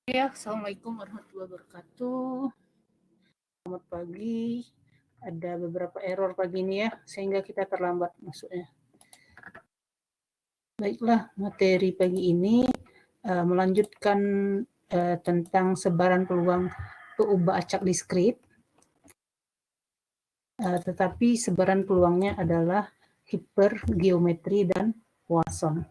Ya, Assalamualaikum warahmatullahi wabarakatuh. Selamat pagi. Ada beberapa error pagi ini ya, sehingga kita terlambat masuknya. Baiklah, materi pagi ini melanjutkan tentang sebaran peluang peubah acak diskrit. Tetapi sebaran peluangnya adalah hipergeometri dan Poisson.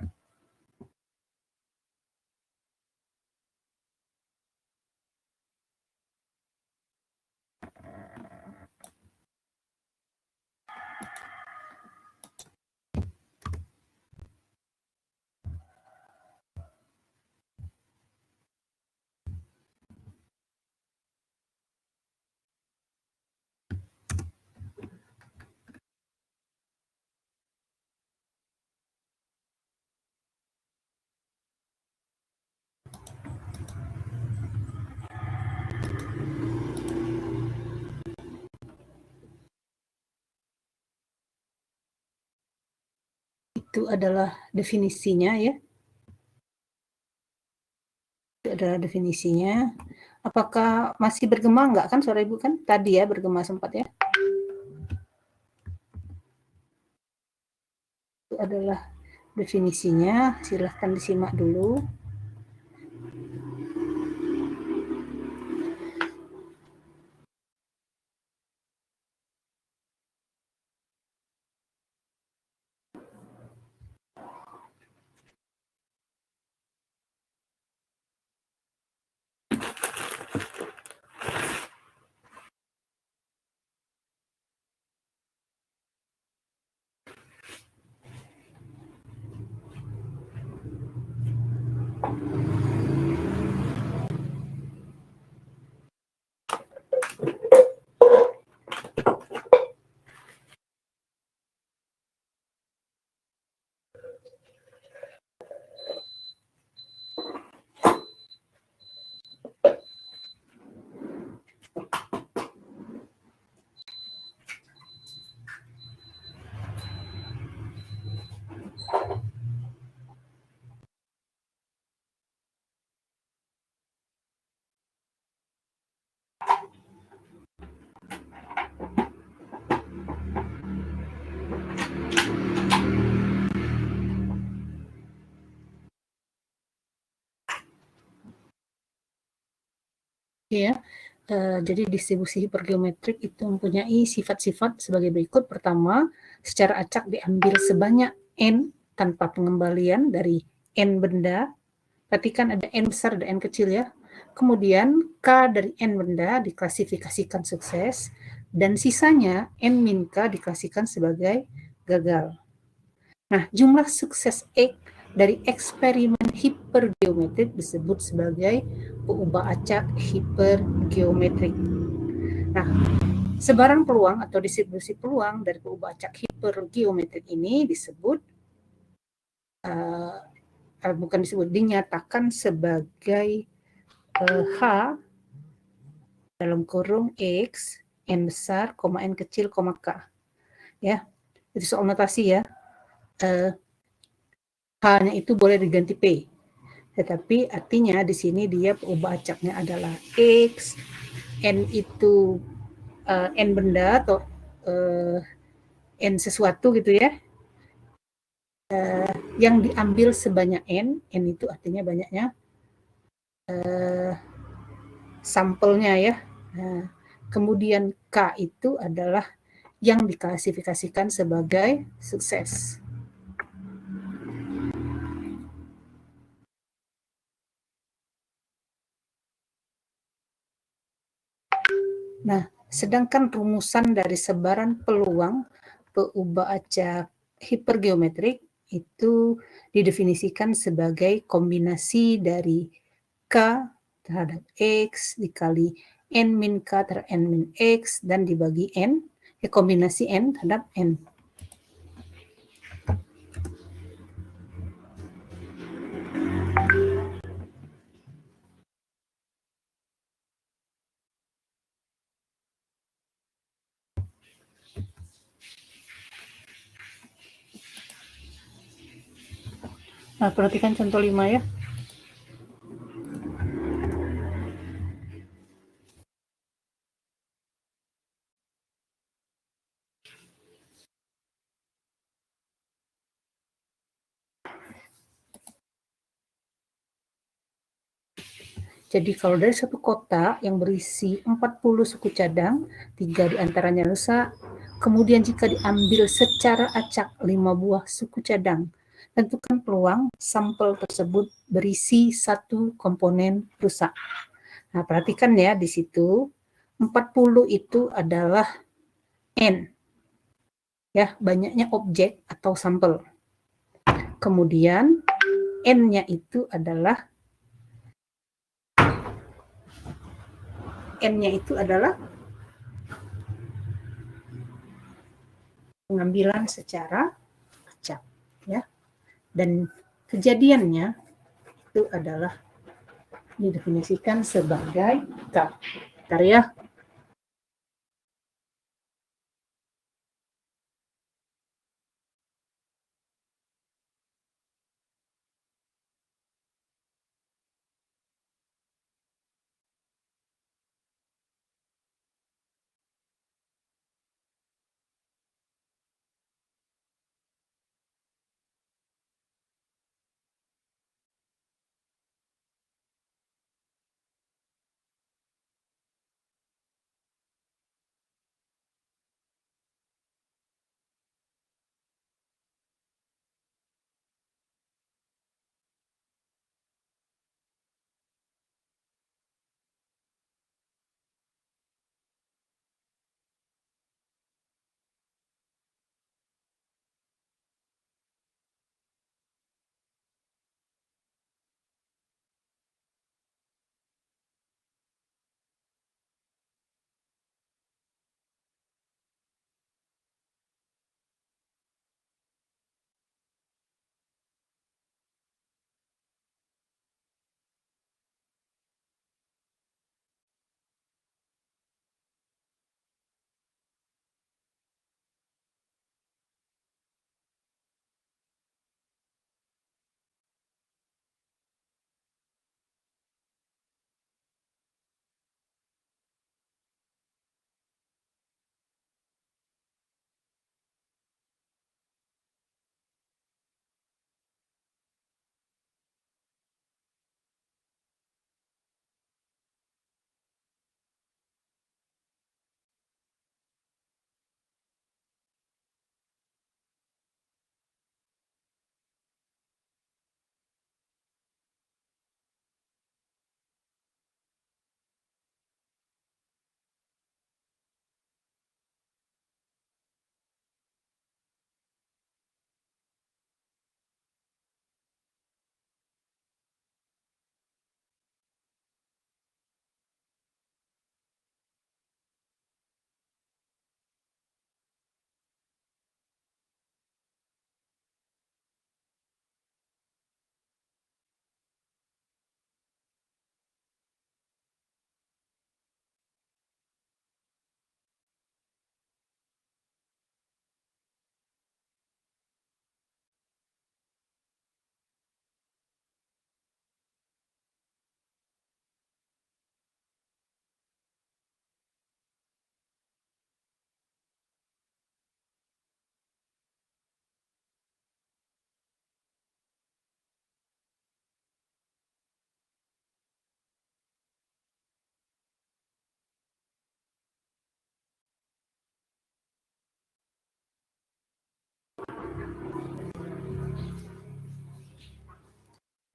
Itu adalah definisinya ya. Itu adalah definisinya. Apakah masih bergema enggak kan suara Ibu kan? Tadi ya bergema sempat ya. Itu adalah definisinya. Silahkan disimak dulu. Ya, jadi distribusi hipergeometrik itu mempunyai sifat-sifat sebagai berikut. Pertama, secara acak diambil sebanyak n tanpa pengembalian dari n benda. Perhatikan ada n besar, ada n kecil ya. Kemudian k dari n benda diklasifikasikan sukses, dan sisanya n min k diklasifikasikan sebagai gagal. Nah, jumlah sukses X dari eksperimen hipergeometrik disebut sebagai peubah acak hipergeometrik. Nah, sebaran peluang atau distribusi peluang dari peubah acak hipergeometrik ini disebut dinyatakan sebagai H dalam kurung X n besar, n kecil, K. Ya, itu soal notasi ya. H-nya itu boleh diganti P. Tetapi artinya di sini dia peubah acaknya adalah X, N itu N benda atau N sesuatu gitu ya. Yang diambil sebanyak N itu artinya banyaknya sampelnya ya. Nah, kemudian K itu adalah yang diklasifikasikan sebagai sukses. Nah, sedangkan rumusan dari sebaran peluang peubah acak hipergeometrik itu didefinisikan sebagai kombinasi dari K terhadap X dikali N min K terhadap N min X dan dibagi N, kombinasi N terhadap N. Nah, perhatikan contoh 5 ya. Jadi kalau dari satu kota yang berisi 40 suku cadang, 3 diantaranya rusak. Kemudian jika diambil secara acak 5 buah suku cadang, tentukan peluang sampel tersebut berisi 1 komponen rusak. Nah, perhatikan ya di situ 40 itu adalah N, ya, banyaknya objek atau sampel. Kemudian N-nya itu adalah pengambilan secara acak, ya. Dan kejadiannya itu adalah didefinisikan sebagai K. Bentar ya.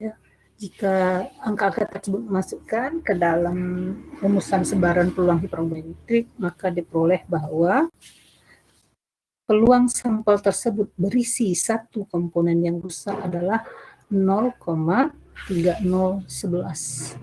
Ya, jika angka-angka tersebut dimasukkan ke dalam rumusan sebaran peluang hiperbarometrik, maka diperoleh bahwa peluang sampel tersebut berisi 1 komponen yang rusak adalah 0,3011.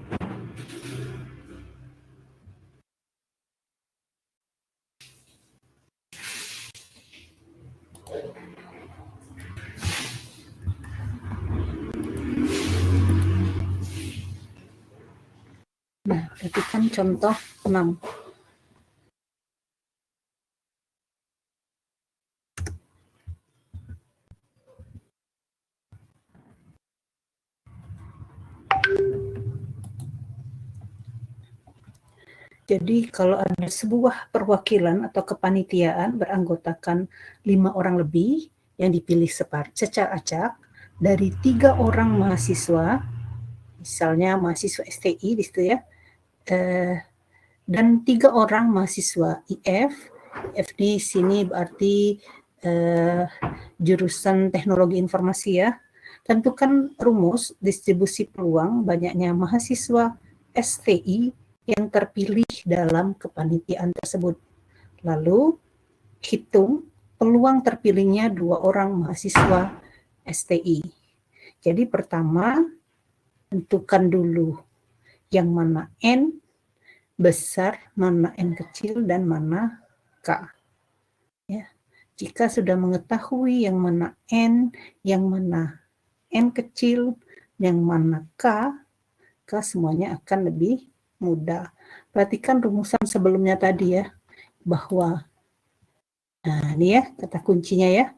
Nah, perhatikan contoh 6. Jadi kalau ada sebuah perwakilan atau kepanitiaan beranggotakan 5 orang lebih yang dipilih secara acak dari 3 orang mahasiswa misalnya mahasiswa STI di situ ya, dan 3 orang mahasiswa IF. IF di sini berarti jurusan teknologi informasi ya. Tentukan rumus distribusi peluang banyaknya mahasiswa STI yang terpilih dalam kepanitiaan tersebut. Lalu hitung peluang terpilihnya 2 orang mahasiswa STI. Jadi pertama, tentukan dulu yang mana N besar, mana N kecil, dan mana K. Ya. Jika sudah mengetahui yang mana N, yang mana N kecil, yang mana K semuanya akan lebih mudah. Perhatikan rumusan sebelumnya tadi ya, bahwa, nah ini ya kata kuncinya ya.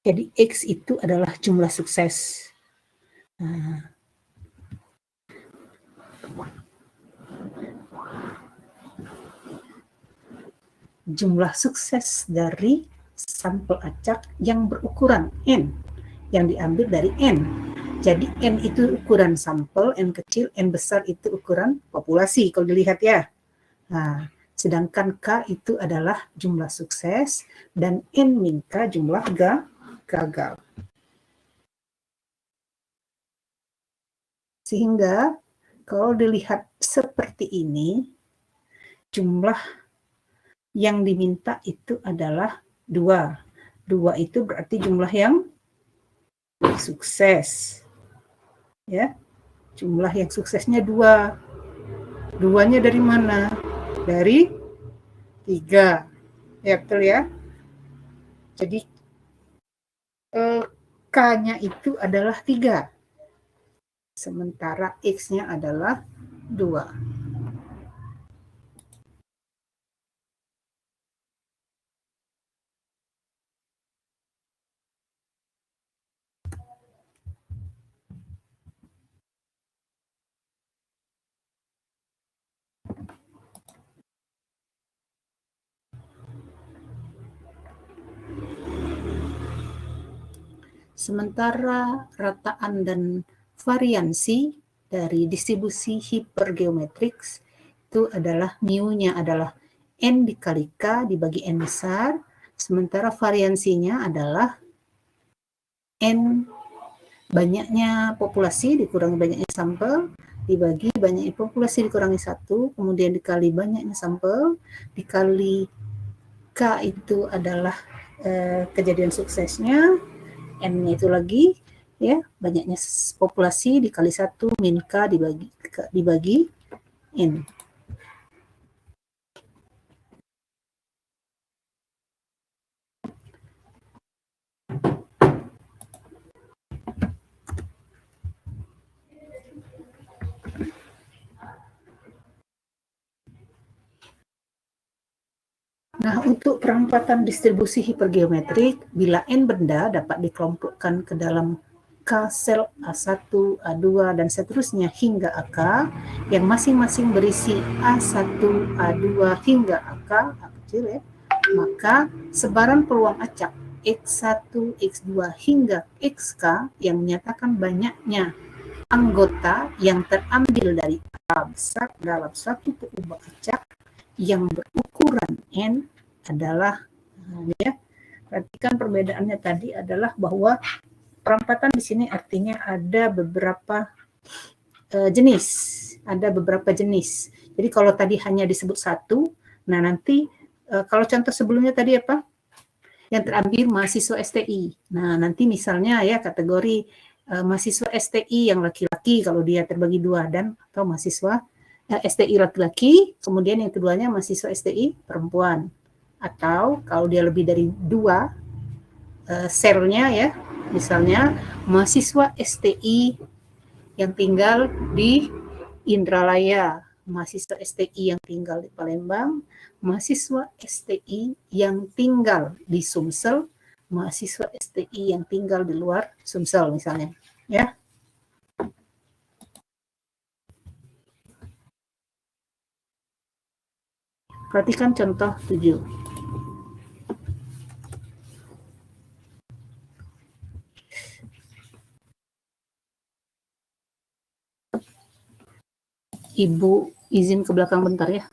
Jadi X itu adalah jumlah sukses. Nah, jumlah sukses dari sampel acak yang berukuran N, yang diambil dari N. Jadi N itu ukuran sampel, N kecil, N besar itu ukuran populasi, kalau dilihat ya. Nah, sedangkan K itu adalah jumlah sukses, dan N min K jumlah gagal. Sehingga kalau dilihat seperti ini, jumlah yang diminta itu adalah 2. 2 itu berarti jumlah yang sukses. Ya, jumlah yang suksesnya 2. 2-nya dari mana? Dari 3. Ya, betul ya. Jadi K-nya itu adalah 3. Sementara X-nya adalah 2. Sementara rataan dan variansi dari distribusi hipergeometrik itu adalah mu-nya adalah N dikali K dibagi N besar, sementara variansinya adalah N banyaknya populasi dikurangi banyaknya sampel, dibagi banyaknya populasi dikurangi 1, kemudian dikali banyaknya sampel, dikali K itu adalah kejadian suksesnya, N-nya itu lagi ya banyaknya populasi dikali 1 min K dibagi N. Nah, untuk perampatan distribusi hipergeometrik, bila N benda dapat dikelompokkan ke dalam K sel A1, A2, dan seterusnya hingga AK, yang masing-masing berisi A1, A2, hingga AK, A kecil ya, maka sebaran peluang acak X1, X2, hingga XK yang menyatakan banyaknya anggota yang terambil dari A besar dalam satu peubah acak yang berukuran N adalah, ya, perhatikan perbedaannya tadi adalah bahwa perampatan di sini artinya ada beberapa jenis, ada beberapa jenis. Jadi kalau tadi hanya disebut satu, nah nanti kalau contoh sebelumnya tadi apa? Yang terambil mahasiswa STI. Nah nanti misalnya ya kategori mahasiswa STI yang laki-laki kalau dia terbagi 2 dan atau mahasiswa STI laki-laki, kemudian yang keduanya mahasiswa STI perempuan. Atau kalau dia lebih dari 2 selnya ya, misalnya mahasiswa STI yang tinggal di Indralaya, mahasiswa STI yang tinggal di Palembang, mahasiswa STI yang tinggal di Sumsel, mahasiswa STI yang tinggal di luar Sumsel misalnya, ya. Perhatikan contoh 7. Ibu izin ke belakang bentar ya.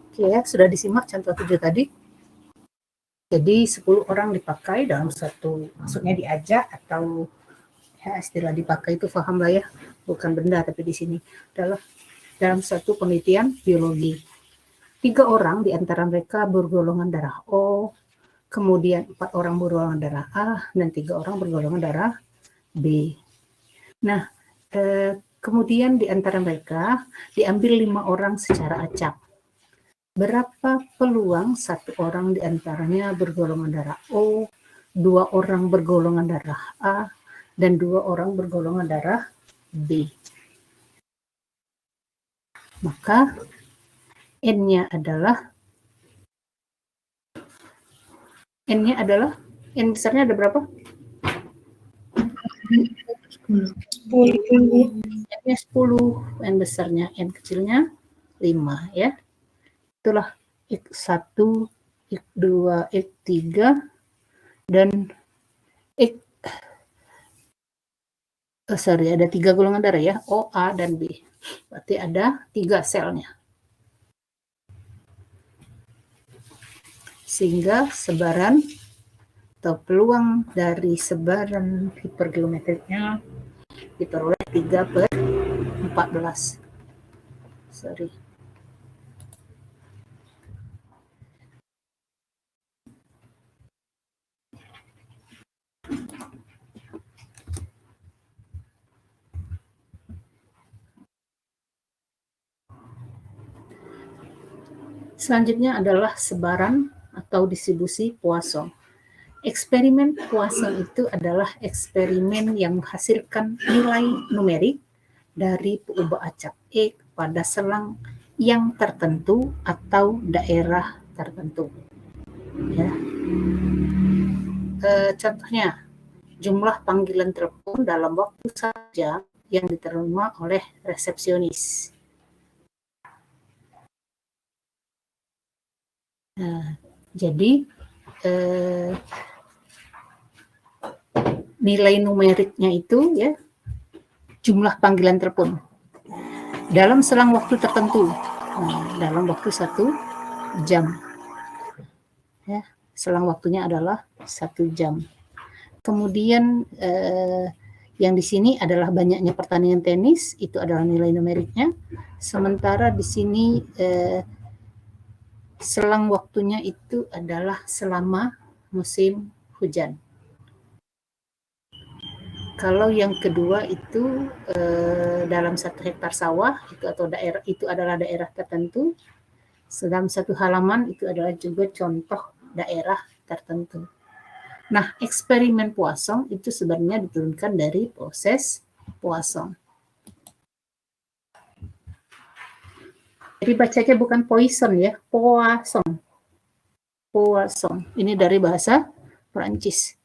Oke ya, sudah disimak contoh 7 tadi. Jadi 10 orang dipakai dalam satu, maksudnya diajak atau ya istilah dipakai itu paham lah ya, bukan benda tapi di sini adalah dalam satu penelitian biologi. 3 orang di antara mereka bergolongan darah O, kemudian 4 orang bergolongan darah A, dan 3 orang bergolongan darah B. Nah, kemudian di antara mereka diambil 5 orang secara acak. Berapa peluang satu orang di antaranya bergolongan darah O, 2 orang bergolongan darah A, dan 2 orang bergolongan darah B? Maka N-nya adalah N besarnya ada berapa? 10. N-nya 10, N besarnya, N kecilnya 5 ya. Itulah X1, X2, X3, dan ada 3 golongan darah ya, O, A, dan B. Berarti ada 3 selnya. Sehingga sebaran atau peluang dari sebaran hipergeometriknya diperoleh 3/14. Selanjutnya adalah sebaran atau distribusi Poisson. Eksperimen Poisson itu adalah eksperimen yang menghasilkan nilai numerik dari peubah acak E pada selang yang tertentu atau daerah tertentu. Ya. Contohnya, jumlah panggilan telepon dalam waktu saja yang diterima oleh resepsionis. Jadi nilai numeriknya itu ya jumlah panggilan telepon dalam selang waktu tertentu, dalam waktu 1 jam. Ya, selang waktunya adalah 1 jam. Kemudian yang di sini adalah banyaknya pertandingan tenis, itu adalah nilai numeriknya. Sementara di sini selang waktunya itu adalah selama musim hujan. Kalau yang kedua itu dalam 1 hektar sawah itu atau daerah itu adalah daerah tertentu. Dalam 1 halaman itu adalah juga contoh daerah tertentu. Nah, eksperimen Poisson itu sebenarnya diturunkan dari proses Poisson. Jadi bacanya bukan poison ya, Poisson. Poisson. Ini dari bahasa Perancis.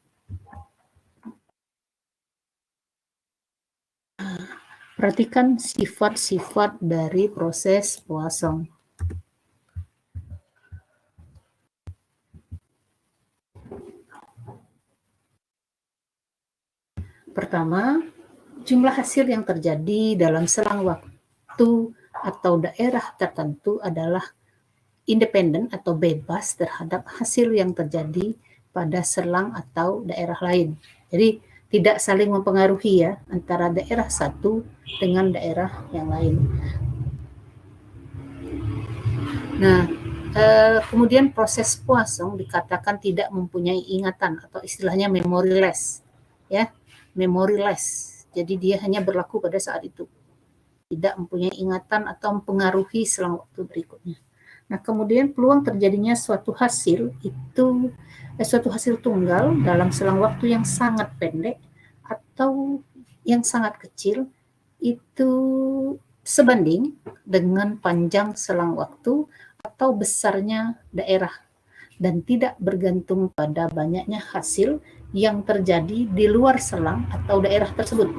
Perhatikan sifat-sifat dari proses Poisson. Pertama, jumlah hasil yang terjadi dalam selang waktu atau daerah tertentu adalah independen atau bebas terhadap hasil yang terjadi pada selang atau daerah lain. Jadi tidak saling mempengaruhi ya antara daerah satu dengan daerah yang lain. Nah, kemudian proses Poisson dikatakan tidak mempunyai ingatan atau istilahnya memoryless, ya, memoryless. Jadi dia hanya berlaku pada saat itu, tidak mempunyai ingatan atau mempengaruhi selang waktu berikutnya. Nah, kemudian peluang terjadinya suatu hasil tunggal dalam selang waktu yang sangat pendek atau yang sangat kecil itu sebanding dengan panjang selang waktu atau besarnya daerah dan tidak bergantung pada banyaknya hasil yang terjadi di luar selang atau daerah tersebut.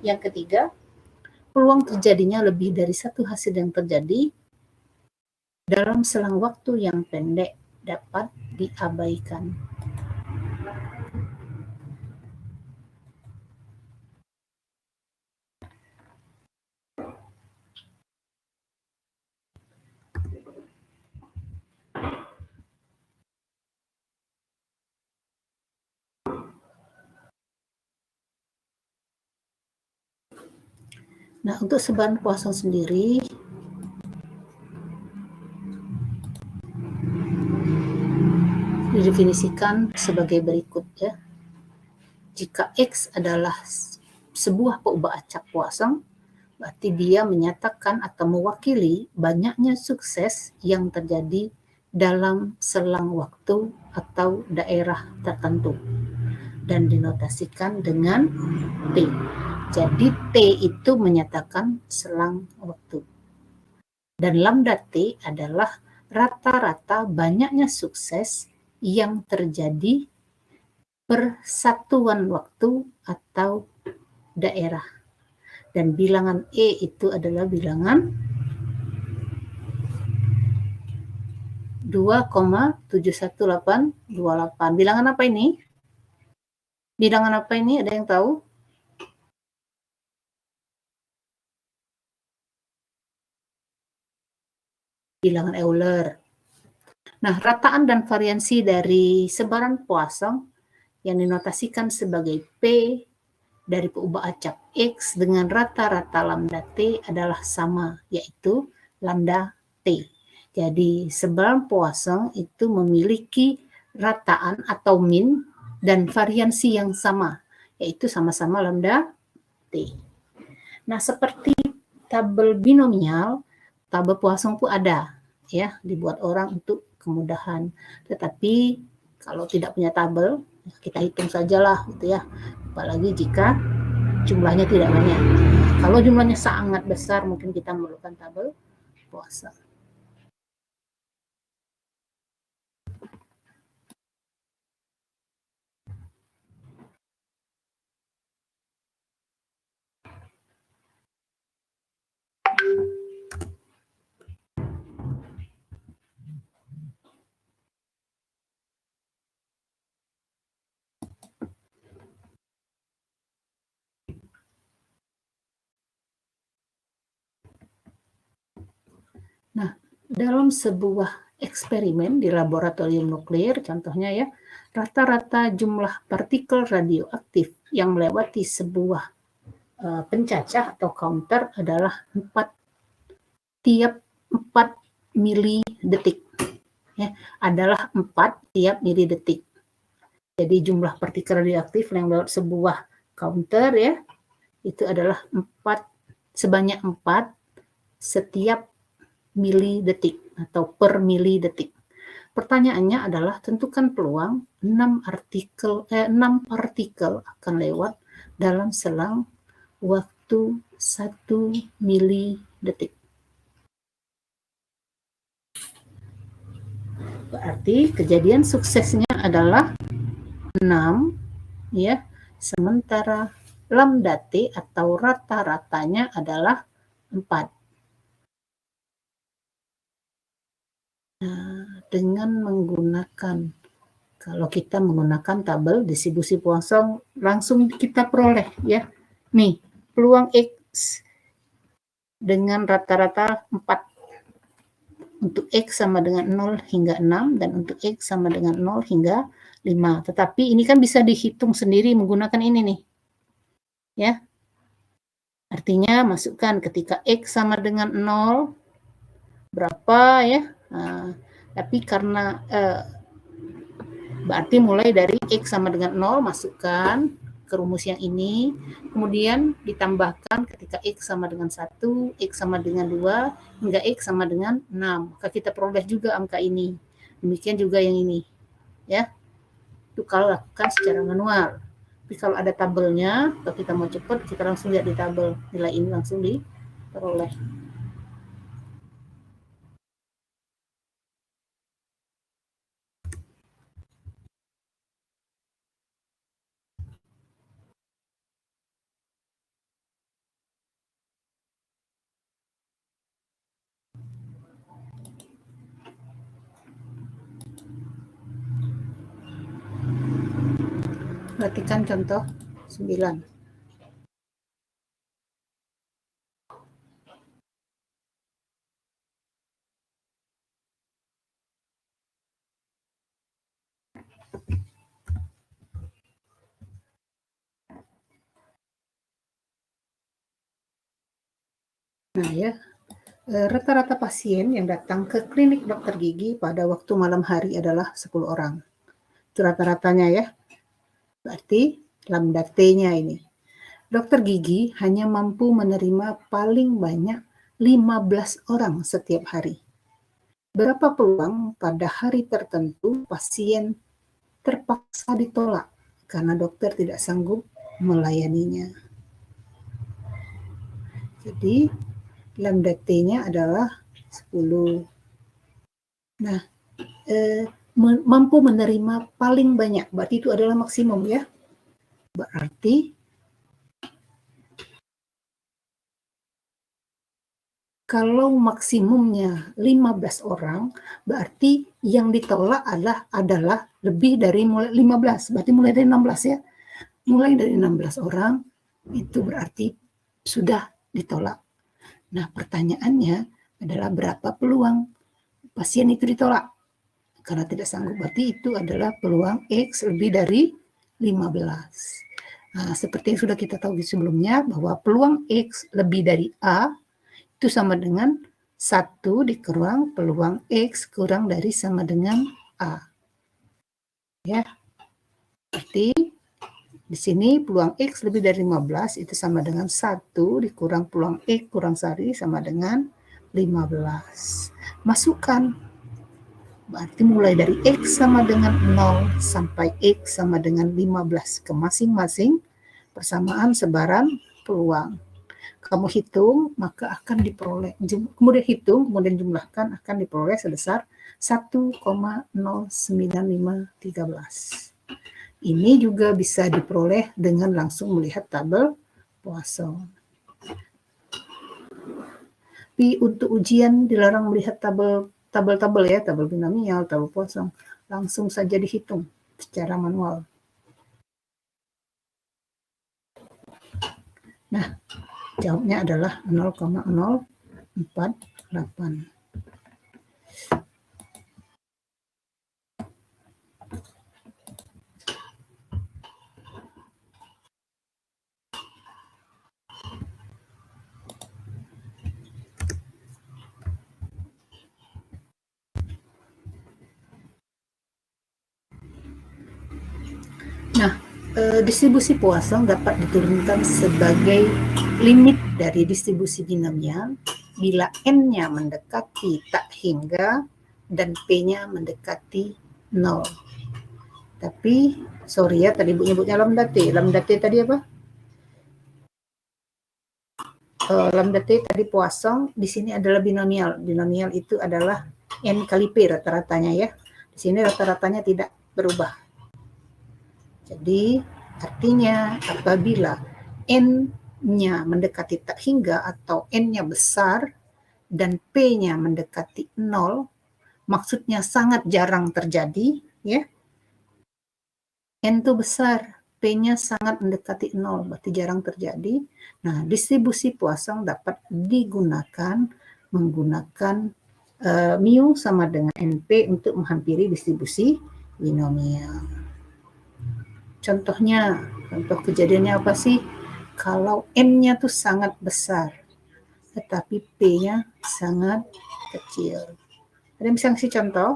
Yang ketiga, peluang terjadinya lebih dari satu hasil yang terjadi dalam selang waktu yang pendek dapat diabaikan. Nah, untuk sebaran Poisson sendiri, didefinisikan sebagai berikut ya. Jika X adalah sebuah peubah acak Poisson, berarti dia menyatakan atau mewakili banyaknya sukses yang terjadi dalam selang waktu atau daerah tertentu dan dinotasikan dengan T. Jadi T itu menyatakan selang waktu. Dan lambda T adalah rata-rata banyaknya sukses yang terjadi per satuan waktu atau daerah. Dan bilangan E itu adalah bilangan 2,71828. Bilangan apa ini? Bilangan apa ini? Ada yang tahu? Bilangan Euler. Nah, rataan dan variansi dari sebaran Poisson yang dinotasikan sebagai P dari peubah acak X dengan rata-rata lambda T adalah sama, yaitu lambda T. Jadi, sebaran Poisson itu memiliki rataan atau min dan variansi yang sama, yaitu sama-sama lambda T. Nah, seperti tabel binomial, tabel Poisson pun ada, ya, dibuat orang untuk kemudahan. Tetapi kalau tidak punya tabel, kita hitung sajalah, gitu ya. Apalagi jika jumlahnya tidak banyak. Kalau jumlahnya sangat besar, mungkin kita memerlukan tabel Poisson. Nah, dalam sebuah eksperimen di laboratorium nuklir, contohnya ya, rata-rata jumlah partikel radioaktif yang melewati sebuah pencacah atau counter adalah 4 mili detik. Ya, adalah 4 tiap mili detik. Jadi jumlah partikel radioaktif yang lewat sebuah counter ya, itu adalah sebanyak 4 setiap mili detik atau per mili detik. Pertanyaannya adalah tentukan peluang 6 partikel akan lewat dalam selang waktu 1 milidetik. Berarti kejadian suksesnya adalah 6, ya, sementara lambda T atau rata-ratanya adalah 4. Nah, dengan menggunakan, kalau kita menggunakan tabel distribusi Poisson, langsung kita peroleh, ya. Nih, peluang X dengan rata-rata 4. Untuk X sama dengan 0 hingga 6 dan untuk X sama dengan 0 hingga 5. Tetapi ini kan bisa dihitung sendiri menggunakan ini nih. Ya. Artinya masukkan ketika X sama dengan 0 berapa ya. Nah, tapi karena berarti mulai dari X sama dengan 0 masukkan ke rumus yang ini, kemudian ditambahkan ketika X sama dengan 1, X sama dengan 2, hingga X sama dengan 6. Maka kita peroleh juga angka ini. Demikian juga yang ini. Ya, itu kalau lakukan secara manual. Tapi kalau ada tabelnya, kalau kita mau cepat, kita langsung lihat di tabel. Nilai ini langsung diperoleh. Perhatikan contoh 9. Nah ya, rata-rata pasien yang datang ke klinik dokter gigi pada waktu malam hari adalah 10 orang. Itu rata-ratanya ya. Berarti lambda T-nya ini. Dokter gigi hanya mampu menerima paling banyak 15 orang setiap hari. Berapa peluang pada hari tertentu pasien terpaksa ditolak karena dokter tidak sanggup melayaninya. Jadi lambda T-nya adalah 10. Nah, mampu menerima paling banyak, berarti itu adalah maksimum ya. Berarti kalau maksimumnya 15 orang, berarti yang ditolak adalah lebih dari 15, berarti mulai dari 16 ya. Mulai dari 16 orang, itu berarti sudah ditolak. Nah, pertanyaannya adalah berapa peluang pasien itu ditolak? Karena tidak sanggup, berarti itu adalah peluang X lebih dari 15. Nah, seperti yang sudah kita tahu sebelumnya, bahwa peluang X lebih dari A itu sama dengan 1 dikurang peluang X kurang dari sama dengan A. Ya, berarti di sini peluang X lebih dari 15 itu sama dengan 1 dikurang peluang X kurang 1 sama dengan 15. Masukkan. Berarti mulai dari X sama dengan 0 sampai X sama dengan 15 ke masing-masing persamaan sebaran peluang. Kamu hitung, maka akan diperoleh, kemudian hitung, kemudian jumlahkan, akan diperoleh sebesar 1,09513. Ini juga bisa diperoleh dengan langsung melihat tabel Poisson. Tapi untuk ujian dilarang melihat tabel ya, tabel binomial, tabel Poisson. Langsung saja dihitung secara manual. Nah, jawabnya adalah 0,048. Nah, distribusi Poisson dapat diturunkan sebagai limit dari distribusi binomial bila n-nya mendekati tak hingga dan p-nya mendekati 0. Tapi sorry ya, tadi Bu nyebutnya lambda T. Lambda T tadi apa? lambda T tadi Poisson, di sini adalah binomial. Binomial itu adalah N kali P rata-ratanya ya. Di sini rata-ratanya tidak berubah. Jadi artinya apabila N-nya mendekati tak hingga atau N-nya besar dan P-nya mendekati 0, maksudnya sangat jarang terjadi ya. N itu besar, P-nya sangat mendekati 0, berarti jarang terjadi. Nah, distribusi Poisson dapat digunakan menggunakan mu sama dengan NP untuk menghampiri distribusi binomial. Contohnya, contoh kejadiannya apa sih? Kalau N-nya tuh sangat besar, tetapi P-nya sangat kecil. Ada yang bisa ngasih contoh?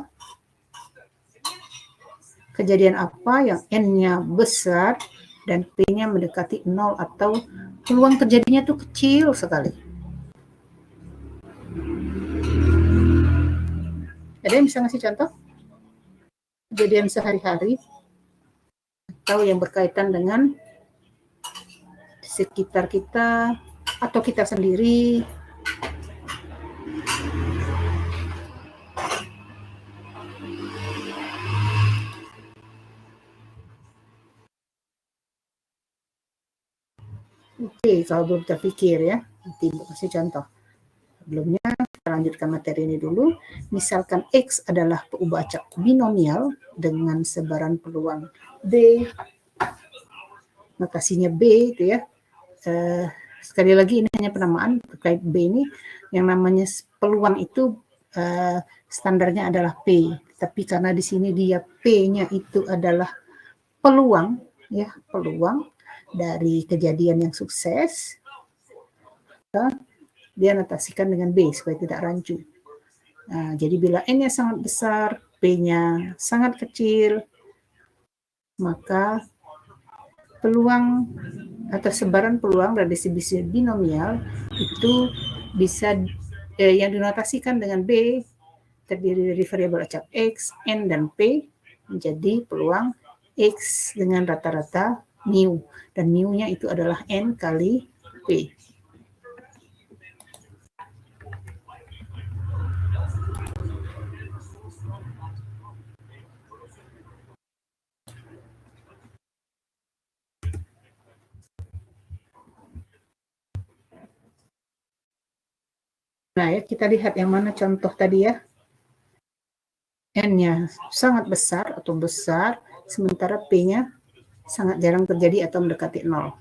Kejadian apa yang N-nya besar dan P-nya mendekati 0 atau peluang terjadinya tuh kecil sekali? Ada yang bisa ngasih contoh? Kejadian sehari-hari atau yang berkaitan dengan sekitar kita atau kita sendiri. Oke, kalau belum terpikir ya, nanti kasih contoh. Sebelumnya kita lanjutkan materi ini dulu. Misalkan X adalah peubah acak binomial dengan sebaran peluang B, notasinya B itu ya. Sekali lagi ini hanya penamaan terkait B ini, yang namanya peluang itu standarnya adalah P. Tapi karena di sini dia P-nya itu adalah peluang, ya peluang dari kejadian yang sukses, dia notasikan dengan B supaya tidak rancu. Nah, jadi bila N-nya sangat besar, P-nya sangat kecil, maka peluang atau sebaran peluang dari distribusi binomial itu bisa yang dinotasikan dengan B terdiri dari variabel acak X, N, dan P menjadi peluang X dengan rata-rata mu, dan mu-nya itu adalah N kali P. Nah ya, kita lihat yang mana contoh tadi ya. N-nya sangat besar atau besar, sementara P-nya sangat jarang terjadi atau mendekati 0.